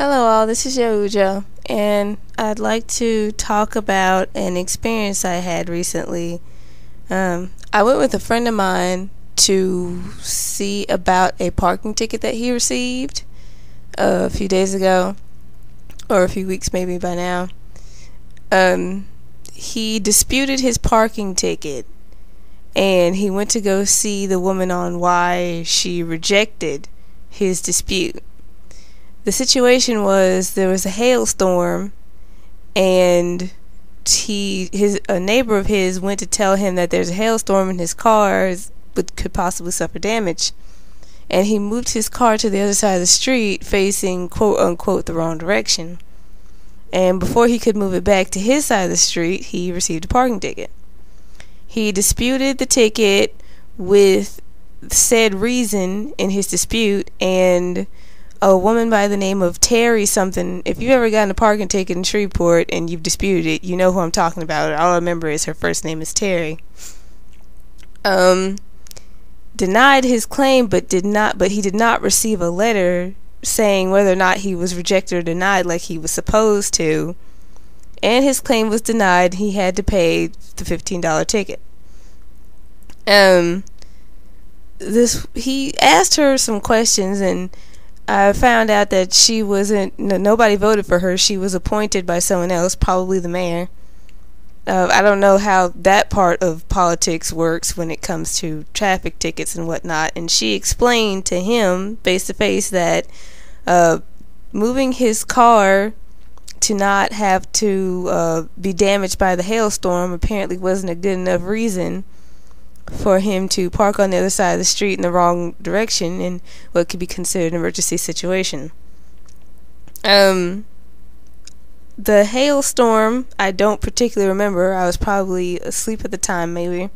Hello, all. This is Youjo, and I'd like to talk about an experience I had recently. I went with a friend of mine to see about a parking ticket that he received a few days ago, or a few weeks maybe by now. He disputed his parking ticket, and he went to go see the woman on why she rejected his dispute. The situation was there was a hailstorm, and a neighbor of his went to tell him that there's a hailstorm and his car could possibly suffer damage, and he moved his car to the other side of the street facing quote unquote the wrong direction, and before he could move it back to his side of the street he received a parking ticket. He disputed the ticket with said reason in his dispute, and a woman by the name of Terry something. If you've ever gotten a parking ticket in Shreveport and you've disputed it, you know who I'm talking about. All I remember is her first name is Terry. Denied his claim, but he did not receive a letter saying whether or not he was rejected or denied like he was supposed to. And his claim was denied. He had to pay the $15 ticket. He asked her some questions, and I found out that nobody voted for her. She was appointed by someone else, probably the mayor. I don't know how that part of politics works when it comes to traffic tickets and whatnot. And she explained to him face to face that moving his car to not have to be damaged by the hailstorm apparently wasn't a good enough reason for him to park on the other side of the street in the wrong direction in what could be considered an emergency situation. The hailstorm, I don't particularly remember. I was probably asleep at the time, maybe.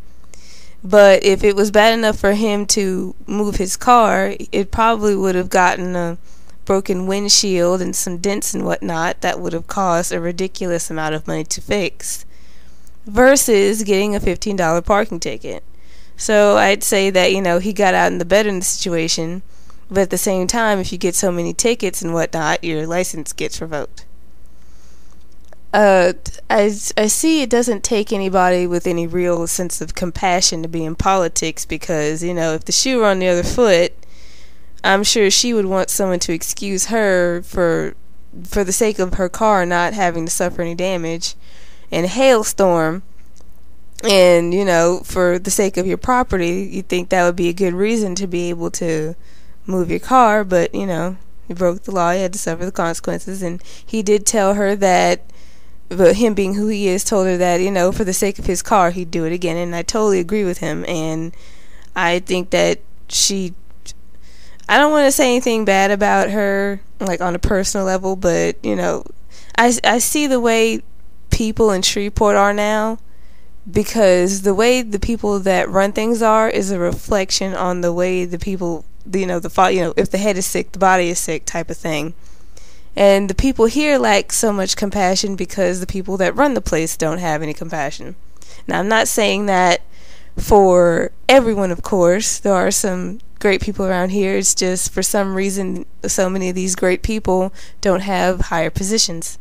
But if it was bad enough for him to move his car, it probably would have gotten a broken windshield and some dents and whatnot that would have cost a ridiculous amount of money to fix, versus getting a $15 parking ticket. So I'd say that, he got out in the better in the situation, but at the same time, if you get so many tickets and whatnot, your license gets revoked. I see it doesn't take anybody with any real sense of compassion to be in politics, because, if the shoe were on the other foot, I'm sure she would want someone to excuse her for the sake of her car not having to suffer any damage in a hailstorm. And, for the sake of your property, you'd think that would be a good reason to be able to move your car, but, you broke the law, you had to suffer the consequences. And he did tell her that, but him being who he is, told her that, for the sake of his car, he'd do it again. And I totally agree with him. And I think that I don't want to say anything bad about her, like on a personal level, but, I see the way people in Shreveport are now, because the way the people that run things are is a reflection on the way the people, if the head is sick, the body is sick type of thing. And the people here lack so much compassion because the people that run the place don't have any compassion. Now, I'm not saying that for everyone, of course. There are some great people around here. It's just for some reason so many of these great people don't have higher positions.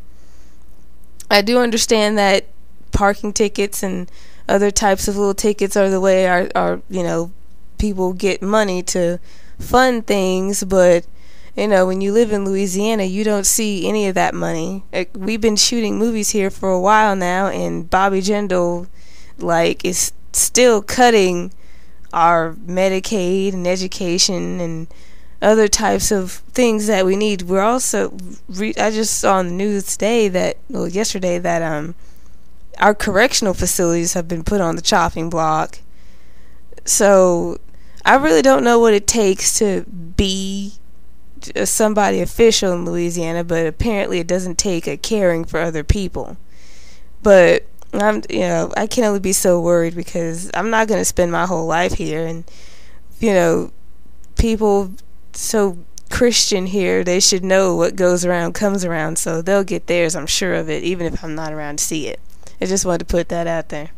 I do understand that parking tickets and other types of little tickets are the way our people get money to fund things, but when you live in Louisiana, you don't see any of that money. We've been shooting movies here for a while now, and Bobby Jindal is still cutting our Medicaid and education and other types of things that we need. We're also I just saw on the news yesterday that our correctional facilities have been put on the chopping block. So I really don't know what it takes to be somebody official in Louisiana, but apparently it doesn't take a caring for other people. But I can only be so worried because I'm not going to spend my whole life here, and people so Christian here, they should know what goes around comes around, so they'll get theirs, I'm sure of it, even if I'm not around to see it. I just wanted to put that out there.